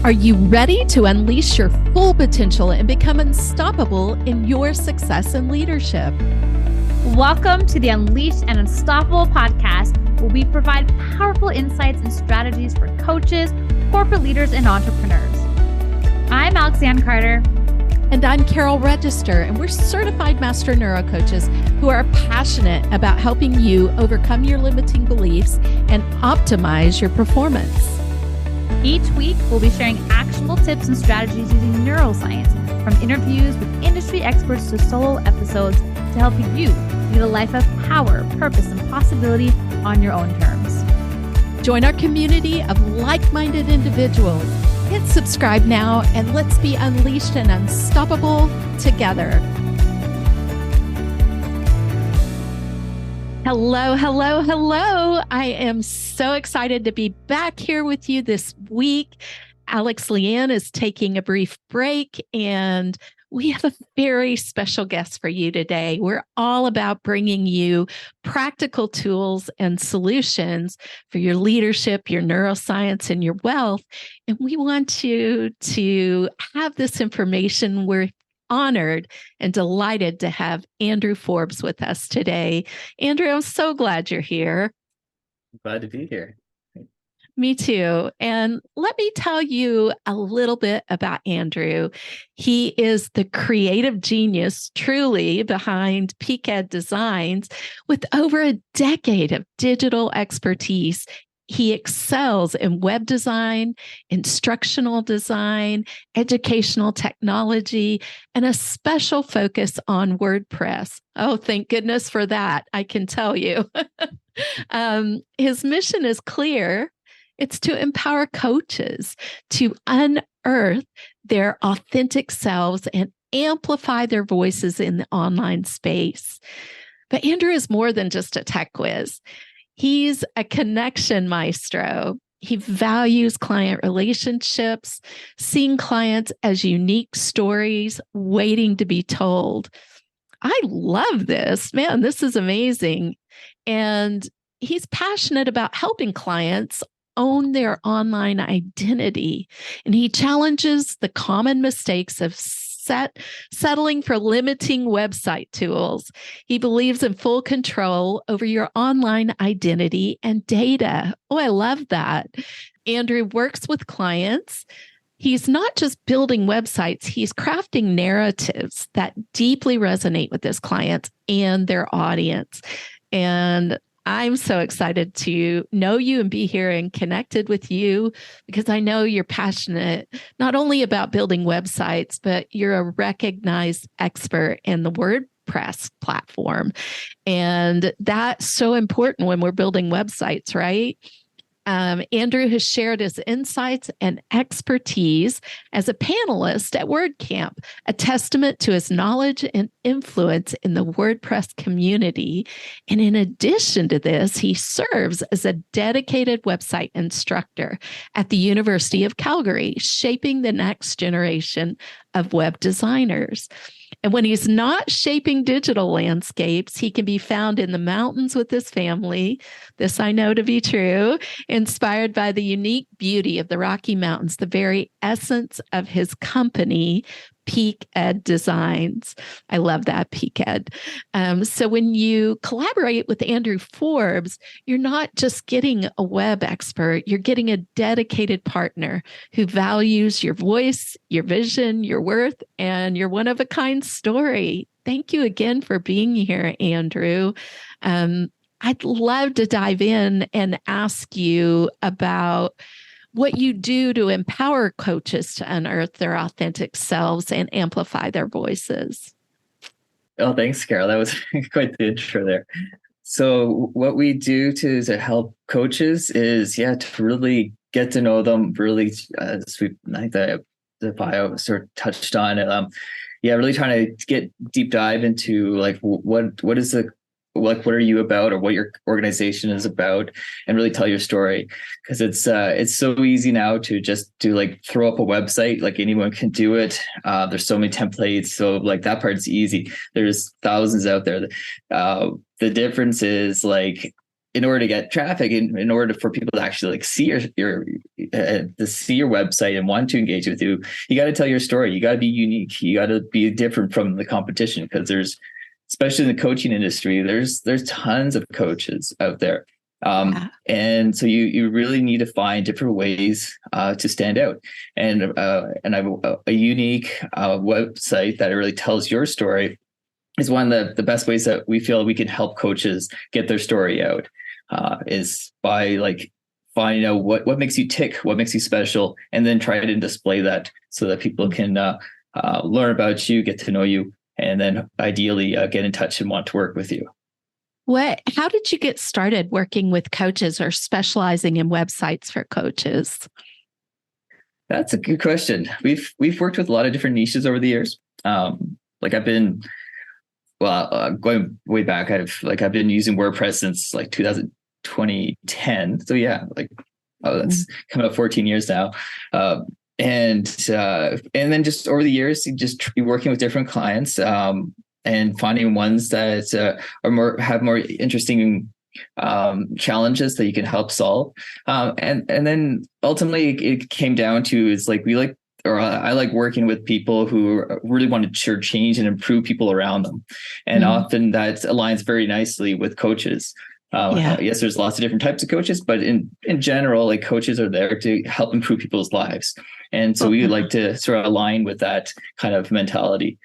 Are you ready to unleash your full potential and become unstoppable in your success and leadership? Welcome to the Unleashed and Unstoppable podcast, where we provide powerful insights and strategies for coaches, corporate leaders, and entrepreneurs. I'm Lianne Carter. And I'm Carol Register, and we're certified master neurocoaches who are passionate about helping you overcome your limiting beliefs and optimize your performance. Each week, we'll be sharing actionable tips and strategies using neuroscience, from interviews with industry experts to solo episodes, to help you lead a life of power, purpose, and possibility on your own terms. Join our community of like-minded individuals. Hit subscribe now, and let's be unleashed and unstoppable together. Hello, hello, hello. I am so excited to be back here with you this week. Lianne is taking a brief break, and we have a very special guest for you today. We're all about bringing you practical tools and solutions for your leadership, your neuroscience, and your wealth. And we want you to have this information. We're honored and delighted to have Andrew Forbes with us today. Andrew, I'm so glad you're here. Glad to be here. Me too. And let me tell you a little bit about Andrew. He is the creative genius truly behind Peak Ed Designs. With over a decade of digital expertise, he excels in web design, instructional design, educational technology, and a special focus on WordPress. Oh, thank goodness for that, I can tell you. His mission is clear. It's to empower coaches to unearth their authentic selves and amplify their voices in the online space. But Andrew is more than just a tech whiz. He's a connection maestro. He values client relationships, seeing clients as unique stories waiting to be told. I love this. Man, this is amazing. And he's passionate about helping clients own their online identity. And he challenges the common mistakes of settling for limiting website tools. He believes in full control over your online identity and data. Oh, I love that. Andrew works with clients. He's not just building websites, he's crafting narratives that deeply resonate with his clients and their audience. And I'm so excited to know you and be here and connected with you, because I know you're passionate not only about building websites, but you're a recognized expert in the WordPress platform. And that's so important when we're building websites, right? Andrew has shared his insights and expertise as a panelist at WordCamp, a testament to his knowledge and influence in the WordPress community. And in addition to this, he serves as a dedicated website instructor at the University of Calgary, shaping the next generation of web designers. And when he's not shaping digital landscapes, he can be found in the mountains with his family. This I know to be true, inspired by the unique beauty of the Rocky Mountains, the very essence of his company, Peak Ed Designs. I love that, Peak Ed. So when you collaborate with Andrew Forbes, you're not just getting a web expert, you're getting a dedicated partner who values your voice, your vision, your worth, and your one-of-a-kind story. Thank you again for being here, Andrew. I'd love to dive in and ask you about what you do to empower coaches to unearth their authentic selves and amplify their voices. Oh, thanks, Carol. That was quite the intro there. So what we do to help coaches is, to really get to know them, really, as we, I think the bio sort of touched on it. Really trying to get deep dive into like, what is the, like, what are you about, or what your organization is about, and really tell your story. Because it's so easy now to just throw up a website. Like, anyone can do it. There's so many templates, so like that part's easy. There's thousands out there. The difference is, like, in order to get traffic, in order for people to actually like see your to see your website and want to engage with you, you got to tell your story. You got to be unique. You got to be different from the competition, because there's, especially in the coaching industry, there's tons of coaches out there. And so you really need to find different ways to stand out. And a unique website that really tells your story is one of the best ways that we feel we can help coaches get their story out, is by like finding out what makes you tick, what makes you special, and then try to display that so that people can learn about you, get to know you, and then ideally get in touch and want to work with you. How did you get started working with coaches or specializing in websites for coaches? That's a good question. We've worked with a lot of different niches over the years. Like I've been, going way back, I've been using WordPress since like 2010. So yeah, that's coming up 14 years now. And then just over the years, just working with different clients, and finding ones that have more interesting challenges that you can help solve. And then ultimately it came down to, it's like I like working with people who really want to sure change and improve people around them. And often that aligns very nicely with coaches. Yes, there's lots of different types of coaches, but in general, like coaches are there to help improve people's lives. And so we like to sort of align with that kind of mentality.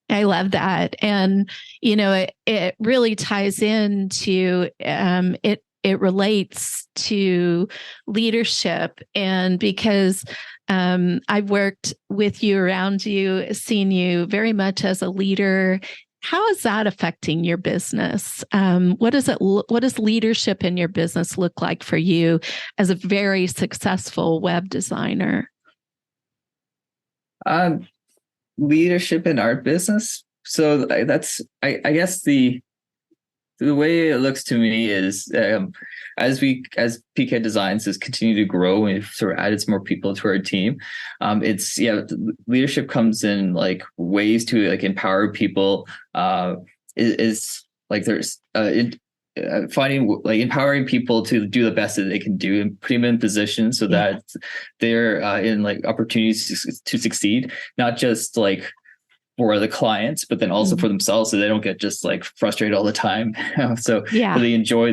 I love that. And, it really ties into, it relates to leadership. And because I've worked with you, around you, seen you very much as a leader, how is that affecting your business? What does leadership in your business look like for you as a very successful web designer? Leadership in our business. So that's, I guess the way it looks to me is, as PK Designs has continued to grow and we've sort of added some more people to our team, leadership comes in like ways to like empower people. Is like there's finding like empowering people to do the best that they can do and putting them in positions so that they're in like opportunities to succeed, not just like for the clients, but then also for themselves, so they don't get just like frustrated all the time. So really enjoy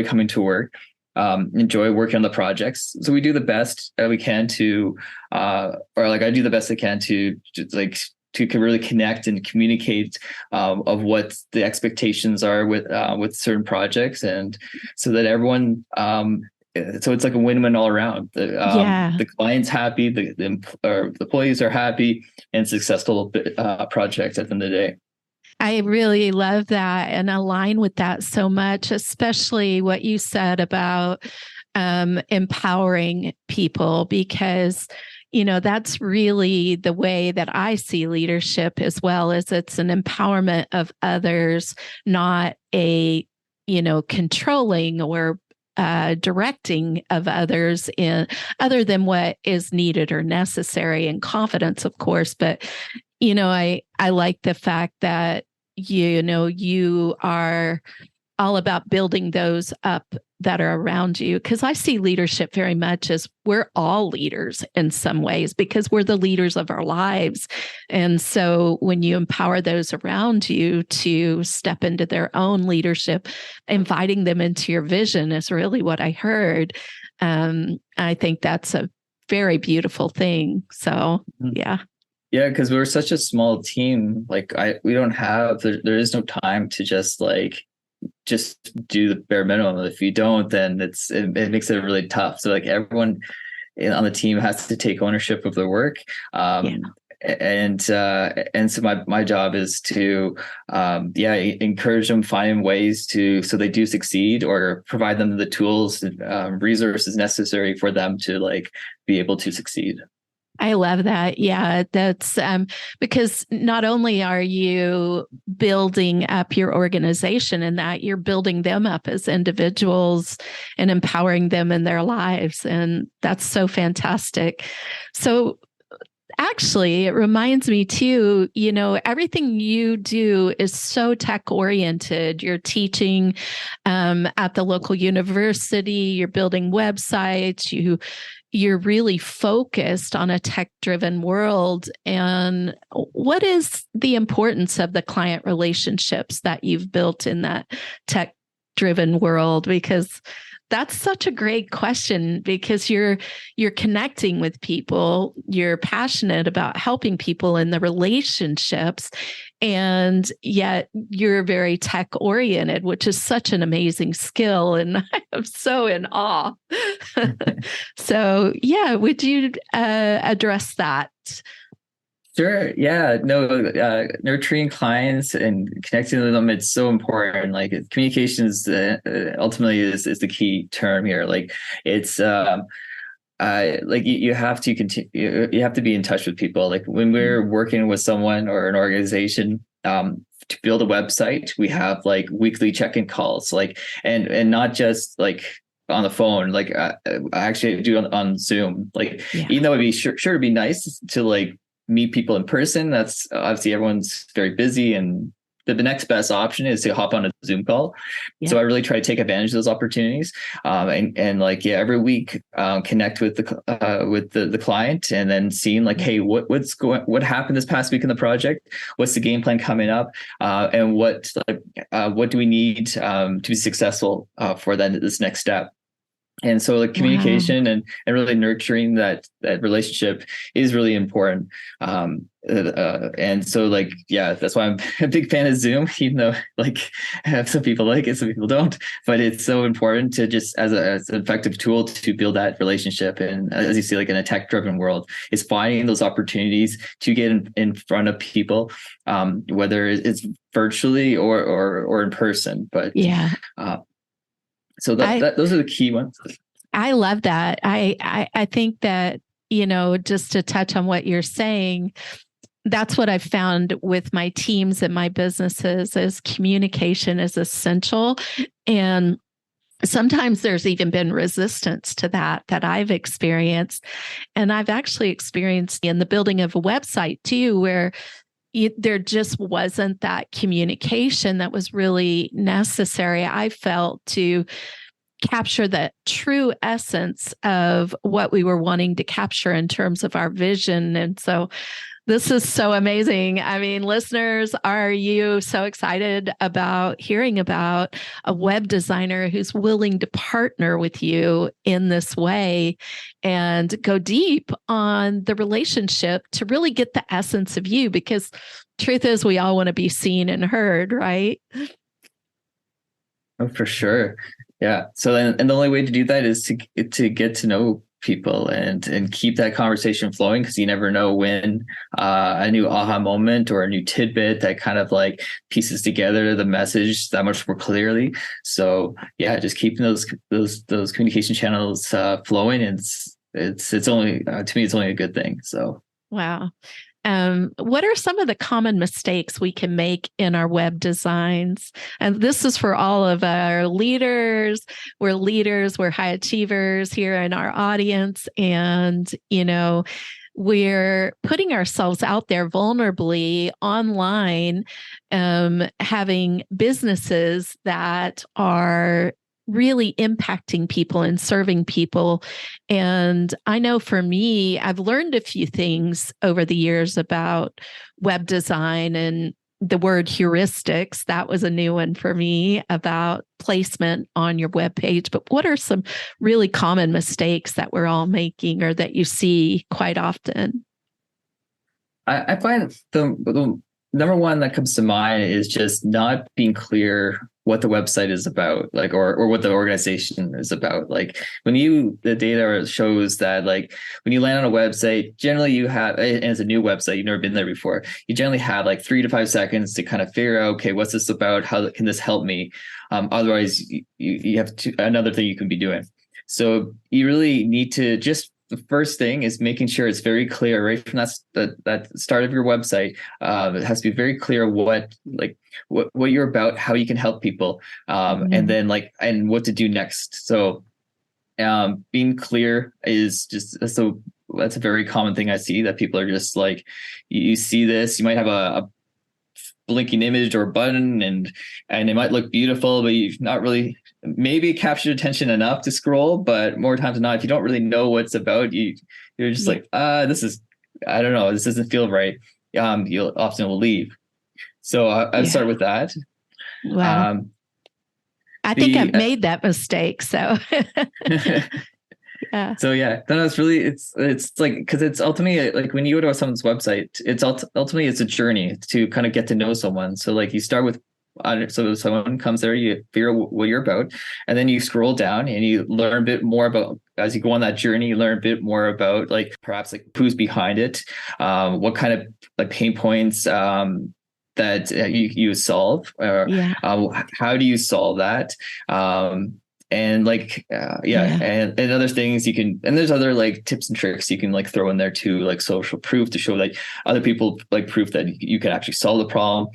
coming to work, enjoy working on the projects. So we do the best we can to, I do the best I can to just like to really connect and communicate of what the expectations are with certain projects, and so that everyone, so it's like a win-win all around. The client's happy, the employees are happy, and successful project at the end of the day. I really love that and align with that so much, especially what you said about empowering people, because that's really the way that I see leadership as well, as it's an empowerment of others, not a, controlling or directing of others other than what is needed or necessary, and confidence, of course. But, I like the fact that, you are all about building those up that are around you, because I see leadership very much as we're all leaders in some ways, because we're the leaders of our lives. And so when you empower those around you to step into their own leadership, inviting them into your vision is really what I heard. I think that's a very beautiful thing. So, yeah. Yeah, because we're such a small team. Like we don't have, there is no time to just do the bare minimum. If you don't, then it makes it really tough. So like everyone on the team has to take ownership of their work. And so my job is to encourage them, find ways so they do succeed, or provide them the tools, resources necessary for them to be able to succeed. I love that. Yeah, that's because not only are you building up your organization in that, you're building them up as individuals and empowering them in their lives. And that's so fantastic. So actually, it reminds me too, everything you do is so tech oriented. You're teaching at the local university, you're building websites, you're really focused on a tech-driven world. And what is the importance of the client relationships that you've built in that tech-driven world? Because that's such a great question, because you're connecting with people, you're passionate about helping people in the relationships, and yet you're very tech oriented, which is such an amazing skill. And I am so in awe. So yeah, would you address that? Sure. Yeah. No, nurturing clients and connecting with them, it's so important. Like communications ultimately is the key term here. Like it's like you have to continue, you have to be in touch with people. Like when we're working with someone or an organization, to build a website, we have like weekly check-in calls, like, and not just like on the phone, like I actually do on Zoom. Like, even though it'd be sure to be nice to like meet people in person, that's obviously everyone's very busy, and the next best option is to hop on a Zoom call. So I really try to take advantage of those opportunities, and like every week connect with the client, and then seeing like, hey, what happened this past week in the project? What's the game plan coming up? And what do we need to be successful for this next step? And so like communication and really nurturing that relationship is really important. And so like, yeah, that's why I'm a big fan of Zoom, even though like some people like it, some people don't, but it's so important to just as an effective tool to build that relationship. And as you see, like in a tech driven world, is finding those opportunities to get in front of people, whether it's virtually or in person, but so those are the key ones. I love that. I think that, just to touch on what you're saying, that's what I've found with my teams and my businesses is communication is essential. And sometimes there's even been resistance to that I've experienced. And I've actually experienced in the building of a website too, where there just wasn't that communication that was really necessary, I felt, to capture the true essence of what we were wanting to capture in terms of our vision. And so this is so amazing. I mean, listeners, are you so excited about hearing about a web designer who's willing to partner with you in this way and go deep on the relationship to really get the essence of you? Because truth is, we all want to be seen and heard, right? Oh, for sure. Yeah. So then, and the only way to do that is to get to know people and keep that conversation flowing, because you never know when a new aha moment or a new tidbit that kind of like pieces together the message that much more clearly. So yeah, just keeping those communication channels flowing, and it's only to me, it's only a good thing. So wow. What are some of the common mistakes we can make in our web designs? And this is for all of our leaders. We're high achievers here in our audience. And, we're putting ourselves out there vulnerably online, having businesses that are really impacting people and serving people. And I know for me, I've learned a few things over the years about web design, and the word heuristics, that was a new one for me, about placement on your web page. But what are some really common mistakes that we're all making or that you see quite often? I find the number one that comes to mind is just not being clear what the website is about, like, or what the organization is about. Like the data shows that like when you land on a website, generally you have, and it's a new website, you've never been there before, you generally have like 3 to 5 seconds to kind of figure out, okay, what's this about? How can this help me? Otherwise you have another thing you can be doing. So you really need to the first thing is making sure it's very clear right from that start of your website. It has to be very clear what you're about, how you can help people, and then and what to do next. So being clear is just so that's a very common thing I see, that people are just like, you see this, you might have a blinking image or a button, and it might look beautiful, but you've not really maybe captured attention enough to scroll. But more times than not, if you don't really know what it's about, you're just like, this is, I don't know, this doesn't feel right. You'll often will leave. So I'll start with that. Wow. I think I've made that mistake. So yeah. So yeah, no, it's really, it's like, because it's ultimately like when you go to someone's website, it's ultimately it's a journey to kind of get to know someone. So like you start with, so someone comes there, you figure out what you're about, and then you scroll down and you learn a bit more about, as you go on that journey, you learn a bit more about like perhaps like who's behind it, what kind of like pain points that you solve, or how do you solve that, and like and other things you can, and there's other like tips and tricks you can like throw in there too, like social proof to show like other people, like proof that you can actually solve the problem,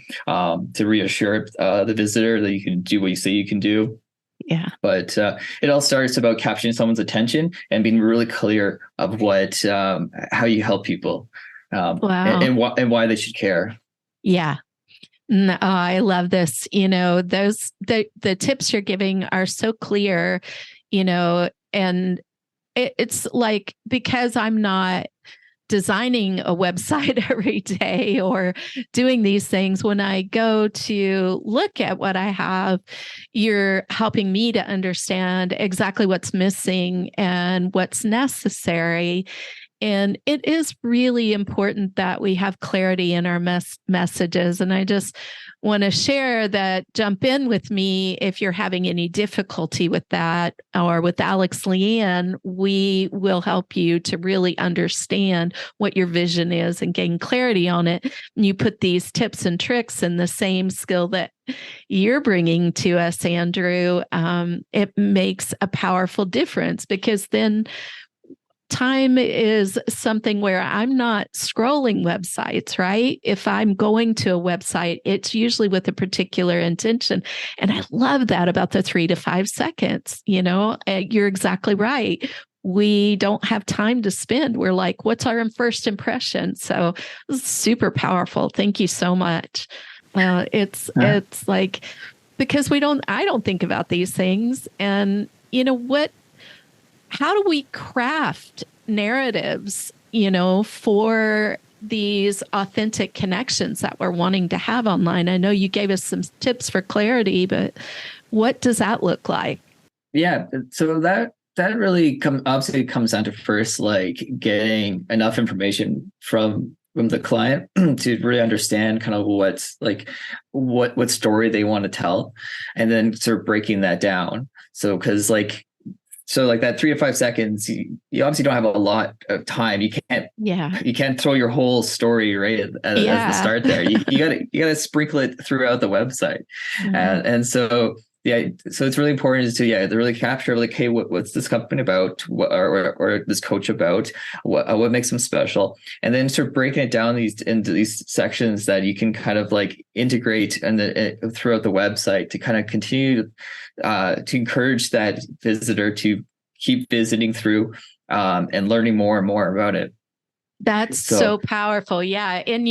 to reassure the visitor that you can do what you say you can do. Yeah. But it all starts about capturing someone's attention and being really clear of what how you help people, and why they should care. Yeah. No, I love this. The tips you're giving are so clear, and it's like, because I'm not designing a website every day or doing these things, when I go to look at what I have, you're helping me to understand exactly what's missing and what's necessary. And it is really important that we have clarity in our messages. And I just want to share that, jump in with me if you're having any difficulty with that, or with Alex Lianne, we will help you to really understand what your vision is and gain clarity on it. And you put these tips and tricks and the same skill that you're bringing to us, Andrew, it makes a powerful difference, because then time is something where I'm not scrolling websites, right? If I'm going to a website, it's usually with a particular intention. And I love that about the 3 to 5 seconds. You're exactly right. We don't have time to spend. We're like, what's our first impression? So it's super powerful. Thank you so much. It's like, because I don't think about these things. And how do we craft narratives, for these authentic connections that we're wanting to have online? I know you gave us some tips for clarity, but what does that look like? Yeah. So that really obviously comes down to first, like getting enough information from the client to really understand kind of what's like, what story they want to tell, and then sort of breaking that down. So that 3 to 5 seconds, you obviously don't have a lot of time. You can't throw your whole story right at the start there. You gotta sprinkle it throughout the website. Mm-hmm. And so it's really important to really capture, like, hey, what's this company about, or this coach about, what makes them special, and then sort of breaking it down into these sections that you can kind of like integrate throughout the website to kind of continue to encourage that visitor to keep visiting through and learning more and more about it. That's so powerful. Yeah. And,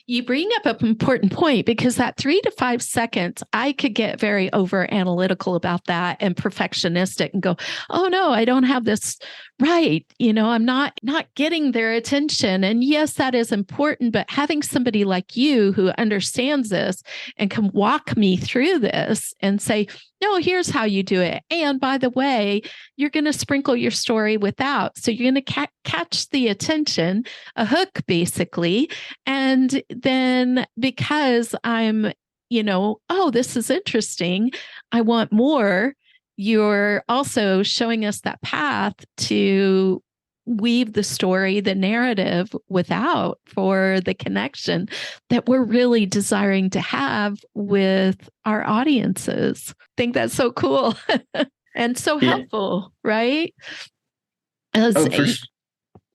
you bring up an important point, because that 3 to 5 seconds, I could get very over analytical about that and perfectionistic and go, oh no, I don't have this right. I'm not getting their attention. And yes, that is important, but having somebody like you who understands this and can walk me through this and say, no, here's how you do it. And by the way, you're going to sprinkle your story without. So you're going to catch the attention, a hook basically. And then because I'm, oh, this is interesting, I want more. You're also showing us that path to weave the story, the narrative without, for the connection that we're really desiring to have with our audiences. I think that's so cool and so helpful, right?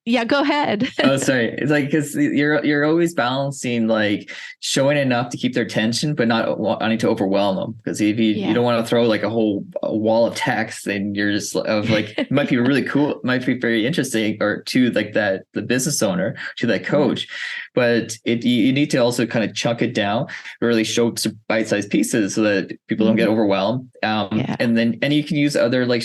Yeah, go ahead. Oh, sorry. It's like because you're always balancing like showing enough to keep their attention, but not wanting to overwhelm them. Because if you Yeah. don't want to throw like a wall of text, then you're just of like it might be really cool, it might be very interesting, or to like that the business owner, to that coach, but you need to also kind of chunk it down, really show some bite-sized pieces so that people don't get overwhelmed. Yeah. And you can use other like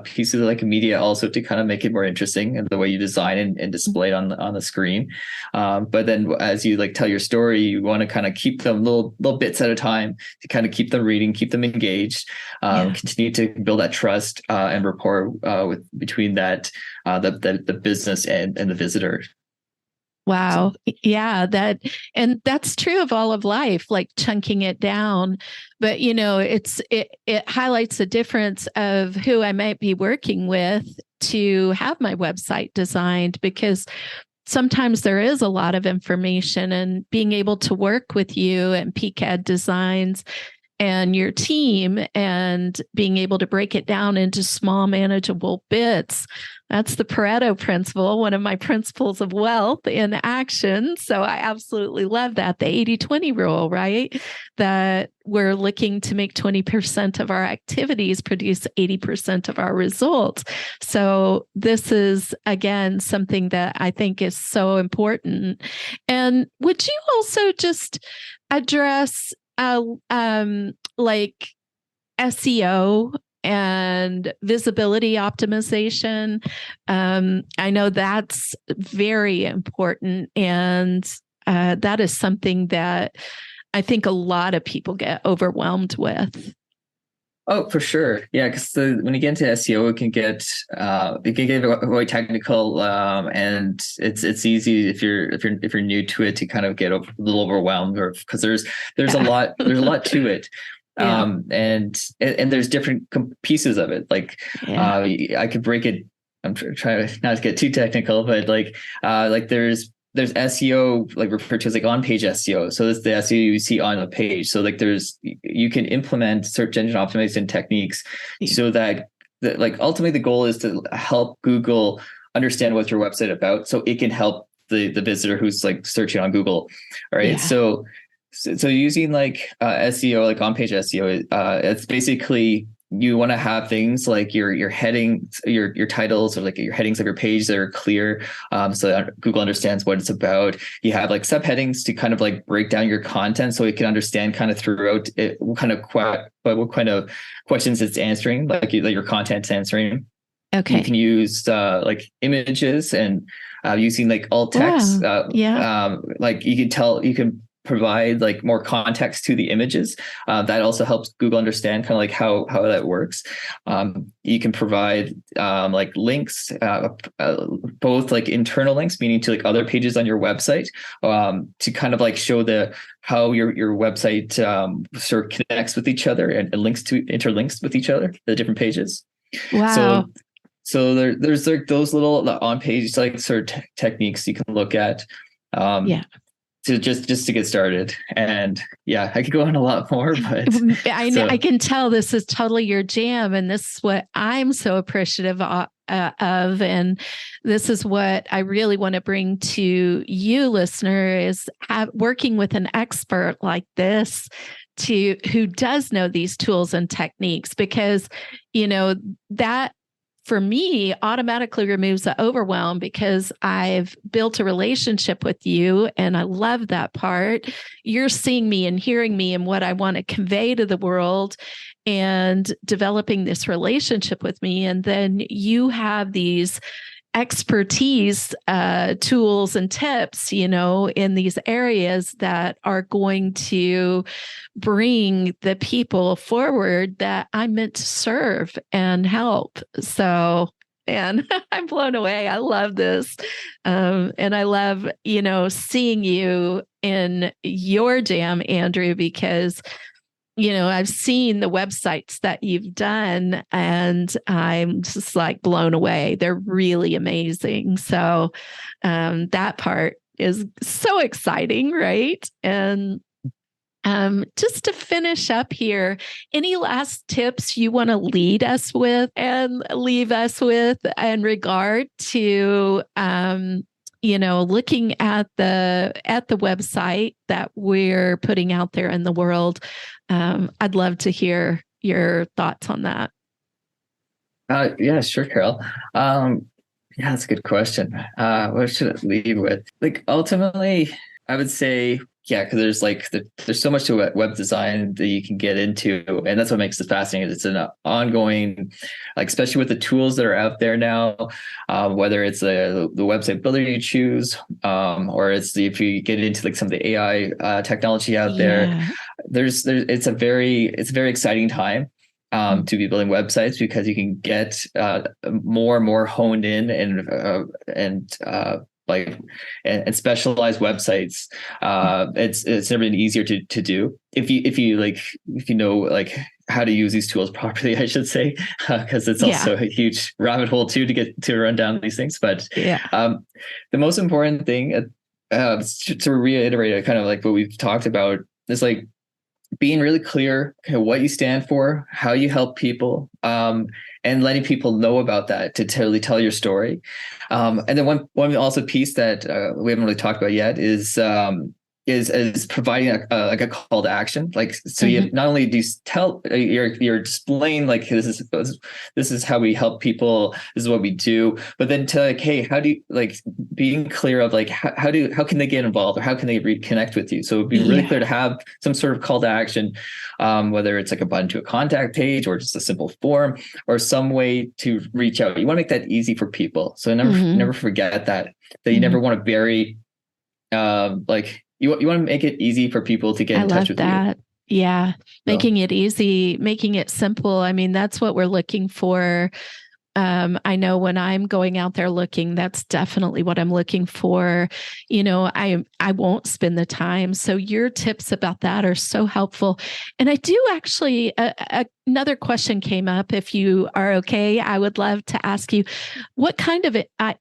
pieces of like media also to kind of make it more interesting and the way you design and display it on the screen. But then as you like tell your story, you want to kind of keep them little bits at a time to kind of keep them reading, keep them engaged, continue to build that trust and rapport with between that the business and the visitor. Wow. Yeah, that's true of all of life, like chunking it down. But it highlights the difference of who I might be working with to have my website designed, because sometimes there is a lot of information, and being able to work with you and PCAD Designs and your team and being able to break it down into small manageable bits. That's the Pareto principle, one of my principles of wealth in action. So I absolutely love that. The 80-20 rule, right? That we're looking to make 20% of our activities produce 80% of our results. So this is, again, something that I think is so important. And would you also just address like SEO and visibility optimization? I know that's very important, and that is something that I think a lot of people get overwhelmed with. Oh, for sure. Yeah, because when you get into SEO, it can get very technical, and it's easy if you're new to it to kind of get a little overwhelmed, or because there's a lot to it. Yeah. And there's different pieces of it. Like, I could break it. I'm trying not to get too technical, but like there's SEO, like referred to as like on-page SEO. So that's the SEO you see on the page. So like you can implement search engine optimization techniques so that like ultimately the goal is to help Google understand what your website about, so it can help the visitor who's like searching on Google. All right. Yeah. So using like SEO, like on-page SEO, it's basically you want to have things like your headings, your titles, or like your headings of your page that are clear, so that Google understands what it's about. You have like subheadings to kind of like break down your content, so it can understand kind of throughout it what kind of questions it's answering, like your content's answering. Okay. You can use like images and using like alt text. Wow. Like you can provide like more context to the images. That also helps Google understand kind of like how that works. You can provide like links, both like internal links, meaning to like other pages on your website, to kind of like show how your website sort of connects with each other and interlinks with each other, the different pages. Wow. So there's like those little on-page like sort of techniques you can look at. To just to get started. And yeah, I could go on a lot more, but I can tell this is totally your jam, and this is what I'm so appreciative of. And this is what I really want to bring to you, listener, is working with an expert like this who does know these tools and techniques, because that for me automatically removes the overwhelm, because I've built a relationship with you and I love that part. You're seeing me and hearing me and what I want to convey to the world and developing this relationship with me. And then you have these expertise tools and tips, in these areas that are going to bring the people forward that I'm meant to serve and help. So, and I'm blown away. I love this. And I love, seeing you in your jam, Andrew, because I've seen the websites that you've done and I'm just like blown away. They're really amazing. So that part is so exciting, right? And Just to finish up here, any last tips you want to lead us with and leave us with in regard to, looking at the website that we're putting out there in the world? I'd love to hear your thoughts on that. Yeah, sure, Carol. Yeah, that's a good question. What should I lead with? Like, ultimately, I would say, yeah, because there's so much to web design that you can get into, and that's what makes it fascinating. It's an ongoing, like, especially with the tools that are out there now, whether it's the website builder you choose, or if you get into like some of the AI technology out there, it's a very exciting time. To be building websites, because you can get more and more honed in and specialized websites. It's never been easier to do if you know like how to use these tools properly, I should say, because it's also a huge rabbit hole too to get to run down these things. But the most important thing, to reiterate kind of like what we've talked about, is like being really clear kind of what you stand for, how you help people, and letting people know about that to really tell your story. And then one also piece that we haven't really talked about yet is providing a call to action. Like, so you not only do you tell, you're displaying like this is how we help people, this is what we do, but then to like, hey, how do you, like, being clear of like how can they get involved, or how can they reconnect with you? So it'd be really clear to have some sort of call to action, whether it's like a button to a contact page, or just a simple form, or some way to reach out. You want to make that easy for people. So never forget that you never want to bury you want to make it easy for people to get in touch with you. Yeah. Making it easy, making it simple. I mean, that's what we're looking for. I know when I'm going out there looking, that's definitely what I'm looking for. I won't spend the time. So your tips about that are so helpful. And I do actually, another question came up. If you are okay, I would love to ask you, what kind of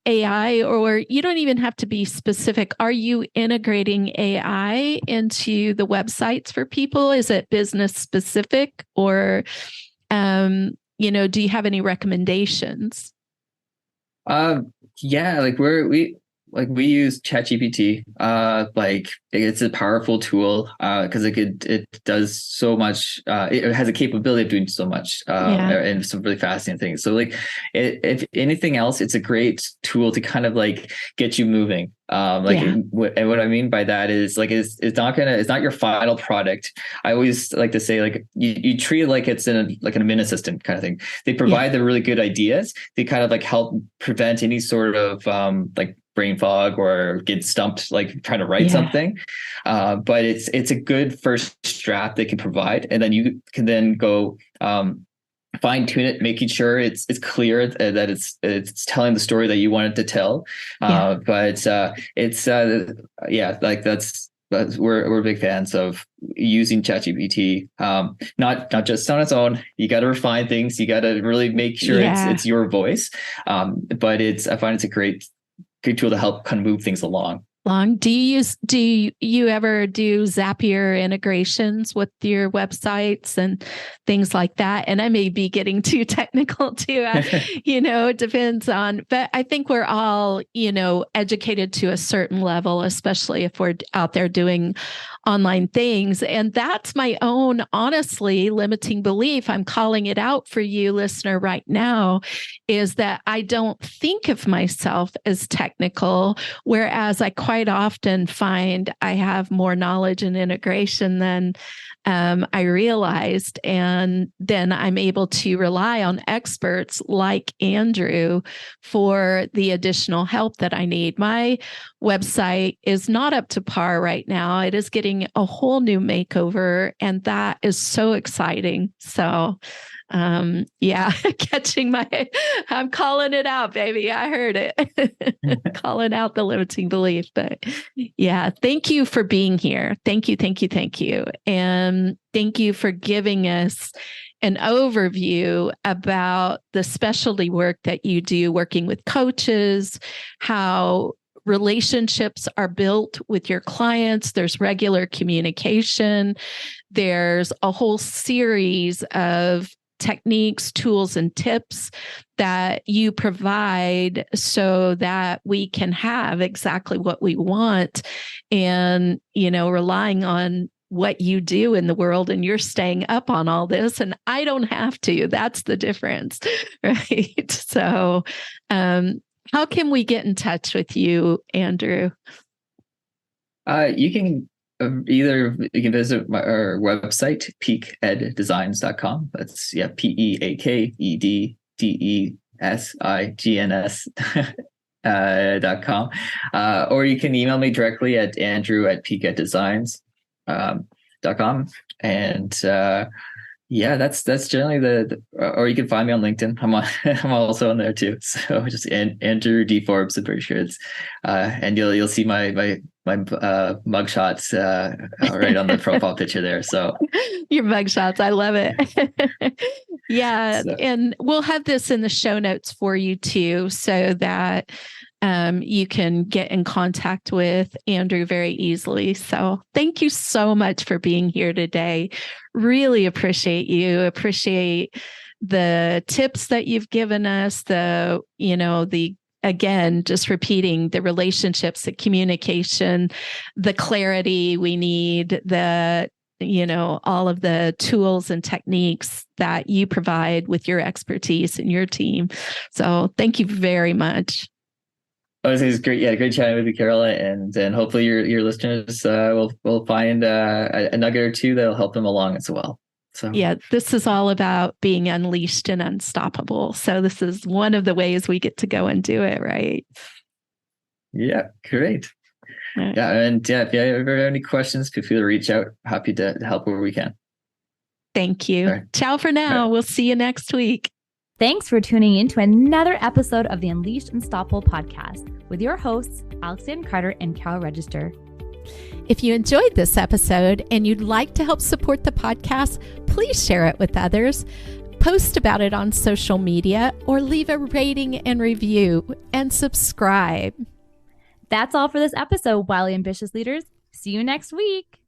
AI, or you don't even have to be specific, are you integrating AI into the websites for people? Is it business specific, or do you have any recommendations? Yeah, like we use ChatGPT. Like, it's a powerful tool because it does so much. It has a capability of doing so much and some really fascinating things. So like, if anything else, it's a great tool to kind of like get you moving. And what I mean by that is like, it's not your final product. I always like to say, like, you treat it like it's an admin assistant kind of thing. They provide the really good ideas. They kind of like help prevent any sort of like brain fog or get stumped like trying to write something. But it's a good first draft they can provide, and then you can then go fine tune it, making sure it's clear that it's telling the story that you want it to tell. But like that's we're big fans of using ChatGPT. Not just on its own. You got to refine things. You got to really make sure it's your voice. But I find it's a great tool to help kind of move things along. Do you ever do Zapier integrations with your websites and things like that? And I may be getting too technical too. It depends on, but I think we're all, educated to a certain level, especially if we're out there doing online things. And that's my own, honestly, limiting belief. I'm calling it out for you, listener, right now, is that I don't think of myself as technical, whereas I quite often find I have more knowledge and integration than I realized. And then I'm able to rely on experts like Andrew for the additional help that I need. My website is not up to par right now. It is getting a whole new makeover, and that is so exciting. So I'm calling it out, baby. I heard it. Calling out the limiting belief. But thank you for being here. Thank you. And thank you for giving us an overview about the specialty work that you do, working with coaches, how relationships are built with your clients. There's regular communication. There's a whole series of techniques, tools, and tips that you provide so that we can have exactly what we want. And, relying on what you do in the world, and you're staying up on all this, and I don't have to. That's the difference, right? So, how can we get in touch with you, Andrew? You can visit our website, peakeddesigns.com. That's peakedessigns.com. Or you can email me directly at andrew@peakeddesigns.com. And that's generally or you can find me on LinkedIn. I'm also on there too. So just Andrew D. Forbes, I'm pretty sure it's, and you'll see my mugshots right on the profile picture there. So your mugshots, I love it. Yeah, so. And we'll have this in the show notes for you too, so that you can get in contact with Andrew very easily. So thank you so much for being here today. Really appreciate you. Appreciate the tips that you've given us, again, just repeating the relationships, the communication, the clarity we need, all of the tools and techniques that you provide with your expertise and your team. So thank you very much. Oh, this is great. Yeah, great chatting with you, Carol, and hopefully your listeners will find a nugget or two that'll help them along as well. So yeah, this is all about being unleashed and unstoppable. So this is one of the ways we get to go and do it, right? Yeah, great. Right. Yeah, and if you ever have any questions, feel free to reach out. Happy to help where we can. Thank you. Right. Ciao for now. Right. We'll see you next week. Thanks for tuning in to another episode of the Unleashed Unstoppable podcast with your hosts, Alexandra Carter and Carol Register. If you enjoyed this episode and you'd like to help support the podcast, please share it with others, post about it on social media, or leave a rating and review, and subscribe. That's all for this episode, Wildly Ambitious Leaders. See you next week.